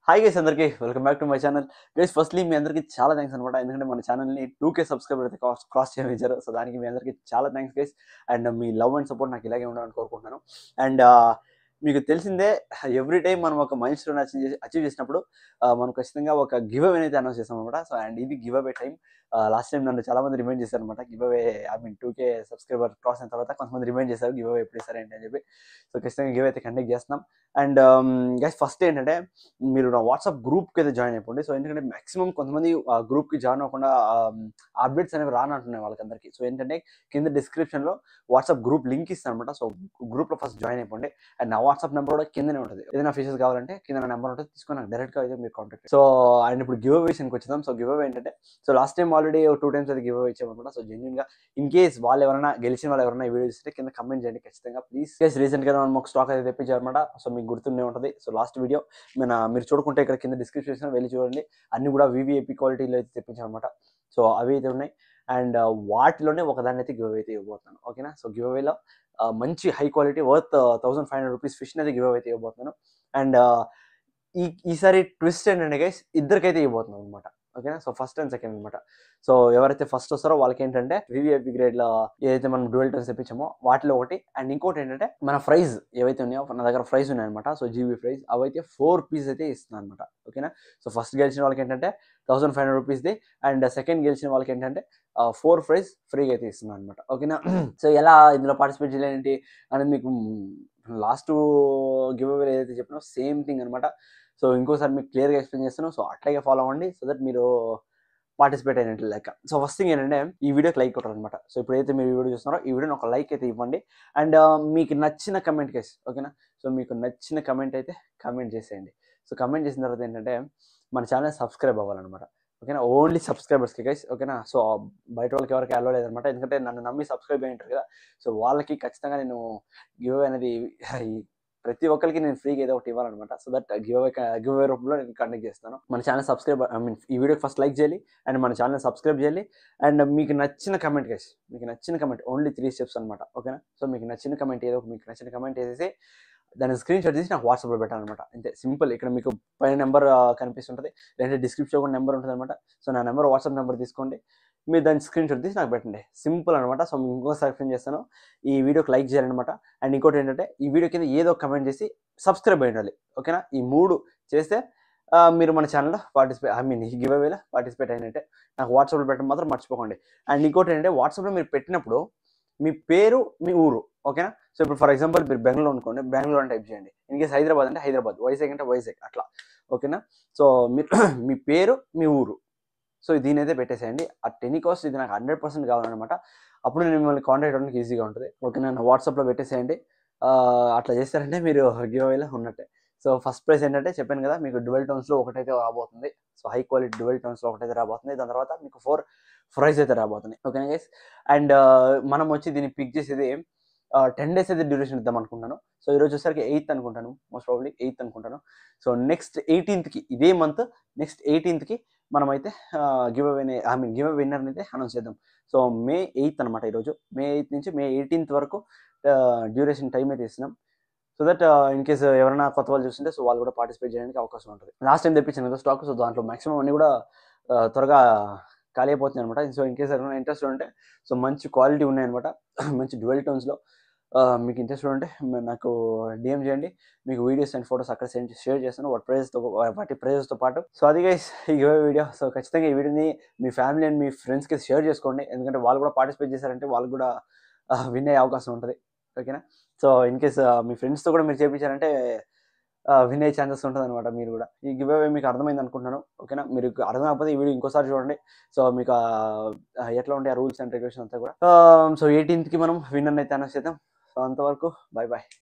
Hi guys అందరికీ welcome back to my channel. Guys firstly మీ అందరికీ చాలా థ్యాంక్స్ అనమాట. ఎందుకంటే మన ఛానల్ని 2K సబ్స్క్రైబర్ అయితే క్రాస్ చేయించారు. సో దానికి మీ అందరికీ చాలా thanks guys. And me love and support నాకు ఇలాగే ఉండాలని కోరుకుంటున్నాను. అండ్ మీకు తెలిసిందే, ఎవ్రీ టైం మనం ఒక మైల్ స్టోన్ అచీవ్ చేసినప్పుడు మనం ఖచ్చితంగా ఒక గివ్ అవే అయితే అనౌన్స్ చేస్తాం అనమాట. సో అండ్ ఇది give away time. Last time నన్ను చాలా మంది రిమైండ్ చేశారు అనమాట. Give away 2K subscriber cross అయిన తర్వాత కొంతమంది రిమైండ్ చేశారు గివ్ అవే ఎప్పుడు ఇస్తారేంటి అని చెప్పి. సో ఖచ్చితంగా గివ్ అయితే కండక్ట్ చేస్తున్నాం. అండ్ గైస్ ఫస్ట్ ఏంటంటే, మీరు నా వాట్సాప్ గ్రూప్కి అయితే జాయిన్ అయిపోండి. సో ఎందుకంటే మాక్సిమం కొంతమంది ఆ గ్రూప్కి జాయిన్ అవ్వకుండా అప్డేట్స్ అనేవి రానంటున్నాయి వాళ్ళకందరికీ. సో ఏంటంటే కింద డిస్క్రిప్షన్లో వాట్సాప్ గ్రూప్ లింక్ ఇస్తాను అనమాట. సో గ్రూప్లో ఫస్ట్ జాయిన్ అయిపోండి. అండ్ నా వాట్సాప్ నెంబర్ కూడా కిందనే ఉంటుంది. ఏదైనా ఫీచర్స్ కావాలంటే కింద నా నెంబర్ ఉంటుంది, తీసుకొని నాకు డైరెక్ట్గా అయితే మీరు కాంటాక్ట్. సో అండ్ ఇప్పుడు గివ్ అవేషన్కి వచ్చేద్దాం. సో గివ్ అవే ఏంటంటే, so last time already 2 times అయితే గివ్ అవే ఇచ్చామన్నమాట. సో జెన్యున్గా ఇన్ కేస్ వాళ్ళు ఎవరైనా గెలిచిన వాళ్ళు ఎవరైనా ఈ వీడియో ఇస్తే కింద కమెంట్ చేయండి ఖచ్చితంగా ప్లీజ్. కేస్ రీసెంట్గా మనం ఒక స్టాక్ అయితే తెప్పించామన్నమాట. సో మీకు గుర్తుండే ఉంటుంది. సో లాస్ట్ వీడియో మీరు చూడకుంటే ఇక్కడ కింద డిస్క్రిప్షన్ వెళ్ళి చూడండి. అన్ని కూడా VVIP క్వాలిటీలో అయితే తెప్పించామన్నమాట. సో అవి అయితే ఉన్నాయి. అండ్ వాటిలోనే ఒకదాన్ని అయితే గివ్ అవే అయితే ఇవ్వబోతున్నాను. ఓకేనా. సో గివ్ అవేలో మంచి హై క్వాలిటీ వర్త్ 1500 రూపీస్ ఫిష్ని అయితే గివ్ అవే అయితే ఇవ్వబోతున్నాను. అండ్ ఈసారి ట్విస్ట్ ఏంటంటే గైస్, ఇద్దరికైతే ఇవ్వబోతున్నాం అనమాట. ఓకేనా. సో ఫస్ట్ అండ్ సెకండ్ అనమాట. సో ఎవరైతే ఫస్ట్ వస్తారో వాళ్ళకి ఏంటంటే VVIP గ్రేడ్లో ఏదైతే మనం డ్యూయల్ టోన్స్ తెప్పించామో వాటిలో ఒకటి. అండ్ ఇంకోటి ఏంటంటే, మన ఫ్రైజ్ ఏవైతే ఉన్నాయో నా దగ్గర ఫ్రైజ్ ఉన్నాయన్నమాట. సో GB ఫ్రైజ్ అవైతే 4 పీస్ అయితే ఇస్తున్నాను అనమాట. ఓకేనా. సో ఫస్ట్ గెలిచిన వాళ్ళకి ఏంటంటే 1500 రూపీస్ది. అండ్ సెకండ్ గెలిచిన వాళ్ళకి ఏంటంటే 4 ఫ్రైజ్ ఫ్రీగా అయితే ఇస్తున్నాను అనమాట. ఓకేనా. సో ఎలా ఇందులో పార్టిసిపేట్ చేయాలంటే అనేది మీకు లాస్ట్ గివ్ అవే ఏదైతే చెప్పినా సేమ్ థింగ్ అనమాట. సో ఇంకోసారి మీకు క్లియర్గా ఎక్స్ప్లెయిన్ చేస్తాను. సో అట్లాగే ఫాలో అవ్వండి, సో దట్ మీరు పార్టిసిపేట్ అయినట్లు లెక్క. సో ఫస్ట్ థింగ్ ఏంటంటే, ఈ వీడియోకి లైక్ కొట్టాలన్నమాట. సో ఇప్పుడు అయితే మీరు ఈ వీడియో చూస్తున్నారో ఈ వీడియోని ఒక లైక్ అయితే ఇవ్వండి. అండ్ మీకు నచ్చిన కమెంట్ కేసు. ఓకేనా. సో మీకు నచ్చిన కమెంట్ అయితే కమెంట్ చేసేయండి. సో కమెంట్ చేసిన తర్వాత ఏంటంటే, మన ఛానల్ సబ్స్క్రైబ్ అవ్వాలన్నమాట. ఓకేనా. ఓన్లీ సబ్స్క్రైబర్స్కి గైస్. ఓకేనా. సో బయట వాళ్ళకి ఎవరికి అలో లేదనమాట. ఎందుకంటే నన్ను నమ్మి సబ్స్క్రైబ్ అయి ఉంటారు కదా. సో వాళ్ళకి ఖచ్చితంగా నేను గివ్ అవే అనేది ప్రతి ఒక్కరికి నేను ఫ్రీగా ఏదో ఒకటి ఇవ్వాలన్నమాట. సో దట్ గివ్ అవే రూపంలో నేను కండక్ట్ చేస్తాను. మన ఛానల్ సబ్స్క్రైబ్ ఈ వీడియోకి ఫస్ట్ లైక్ చేయాలి. అండ్ మన ఛానల్ సబ్స్క్రైబ్ చేయాలి. అండ్ మీకు నచ్చిన కమెంట్ గైస్, మీకు నచ్చిన కమెంట్ ఓన్లీ 3 steps అనమాట. ఓకేనా. సో మీకు నచ్చిన కమెంట్ ఏదో మీకు నచ్చిన కమెంట్ వేసేసి దాన్ని స్క్రీన్ షాట్ తీసి నాకు వాట్సాప్లో పెట్టాలన్నమాట. అంతే సింపుల్. ఇక్కడ మీకు పైన నెంబర్ కనిపిస్తుంటుంది, లేదంటే డిస్క్రిప్షన్ కూడా నెంబర్ ఉంటుంది అనమాట. సో నా నెంబర్ వాట్సాప్ నెంబర్ తీసుకోండి, మీరు దాన్ని స్క్రీన్ షాట్ తీసి నాకు పెట్టండి. సింపుల్ అనమాట. సో మీకు ఇంకోసారి ఎక్స్ప్లెయిన్ చేస్తాను. ఈ వీడియోకి లైక్ చేయాలన్నమాట. అండ్ ఇంకోటి ఏంటంటే, ఈ వీడియో కింద ఏదో కమెంట్ చేసి సబ్స్క్రైబ్ అయి ఉండాలి. ఓకేనా. ఈ 3 చేస్తే మీరు మన ఛానల్లో ఈ గివ్ అవేలో పార్టిసిపేట్ అయినట్టే. నాకు వాట్సాప్లో పెట్టడం మాత్రం మర్చిపోకండి. అండ్ ఇంకోటి ఏంటంటే, వాట్సాప్లో మీరు పెట్టినప్పుడు మీ పేరు, మీ ఊరు. ఓకేనా. సో ఇప్పుడు ఫర్ ఎగ్జాంపుల్ మీరు బెంగళూరు అనుకోండి, బెంగళూరు అని టైప్ చేయండి. ఇన్ కేస్ హైదరాబాద్ అంటే హైదరాబాద్, వైజాగ్ అంటే వైజాగ్, అట్లా. ఓకేనా. సో మీరు మీ పేరు, మీ ఊరు, సో దీని అయితే పెట్టేసేయండి. అట్ ఎనీ కాస్ట్ ఇది నాకు 100% కావాలన్నమాట. అప్పుడు నేను మిమ్మల్ని కాంటాక్ట్ అవ్వడానికి ఈజీగా ఉంటుంది. ఓకే. నేను వాట్సాప్లో పెట్టేసేయండి. అట్లా చేస్తారంటే మీరు గివ్ అవేలో ఉన్నట్టే. సో ఫస్ట్ ప్రైజ్ ఏంటంటే చెప్పాను కదా, మీకు డ్యూయల్ టోన్స్లో ఒకటైతే రాబోతుంది. సో హై క్వాలిటీ డ్యూయల్ టోన్స్లో ఒకటైతే రాబోతుంది. దాని తర్వాత మీకు 4 ఫ్రైజ్ అయితే రాబోతున్నాయి. ఓకేనా గైస్. అండ్ మనం వచ్చి దీన్ని పిక్ చేసేది 10 days అయితే డ్యూరేషన్ ఇద్దాం అనుకుంటాను. సో ఈరోజు వచ్చేసరికి 8th అనుకుంటాను, మోస్ట్ ప్రాబ్లీ 8th అనుకుంటాను. సో నెక్స్ట్ 18thకి, ఇదే మంత్ నెక్స్ట్ 18thకి మనమైతే గివ్ అవే విన్నర్ని అయితే అనౌన్స్ చేద్దాం. సో May 8th అనమాట ఈరోజు. May 8th నుంచి May 18th వరకు డ్యూరేషన్ టైం అయితే ఇస్తున్నాం. సో దట్ ఇన్ కేసు ఎవరైనా కొత్త వాళ్ళు చూస్తుంటే సో వాళ్ళు కూడా పార్టిసిపేట్ చేయడానికి అవకాశం ఉంటుంది. లాస్ట్ టైం తెప్పించాను కదా స్టాక్. సో దాంట్లో మాక్సిమం అన్నీ కూడా త్వరగా ఖాళీ అయిపోతుంది అనమాట. సో ఇన్ కేసు ఎవరైనా ఇంట్రెస్ట్ ఉంటే, సో మంచి క్వాలిటీ ఉన్నాయన్నమాట, మంచి డ్యూయల్ టోన్స్లో. మీకు ఇంట్రెస్ట్ ఉంటే నాకు DM చేయండి. మీకు వీడియోస్ అండ్ ఫొటోస్ అక్కడ షేర్ చేస్తాను వాటి ప్రైజెస్తో పాటు. సో అది గైస్ ఈ వీడియో. సో ఖచ్చితంగా ఈ వీడియోని మీ ఫ్యామిలీ అండ్ మీ ఫ్రెండ్స్కి షేర్ చేసుకోండి. ఎందుకంటే వాళ్ళు కూడా పార్టిసిపేట్ చేశారంటే వాళ్ళు కూడా విన్ అయ్యే అవకాశం ఉంటుంది. ఓకేనా. సో ఇన్ కేస్ మీ ఫ్రెండ్స్తో కూడా మీరు చేయించారంటే విన్ అయ్యే ఛాన్సెస్ ఉంటుంది అనమాట. మీరు కూడా ఈ గివ్ అవే మీకు అర్థమైంది అనుకుంటున్నాను. ఓకేనా. మీరు అర్థం కాకపోతే ఈ వీడియో ఇంకోసారి చూడండి. సో మీకు ఎట్లా ఉంటాయి ఆ రూల్స్ అండ్ రెగ్యులేషన్ అంతా కూడా. సో 18thకి మనం విన్నర్ని అయితే అనౌన్స్ చేద్దాం. సో అంతవరకు బాయ్ బాయ్.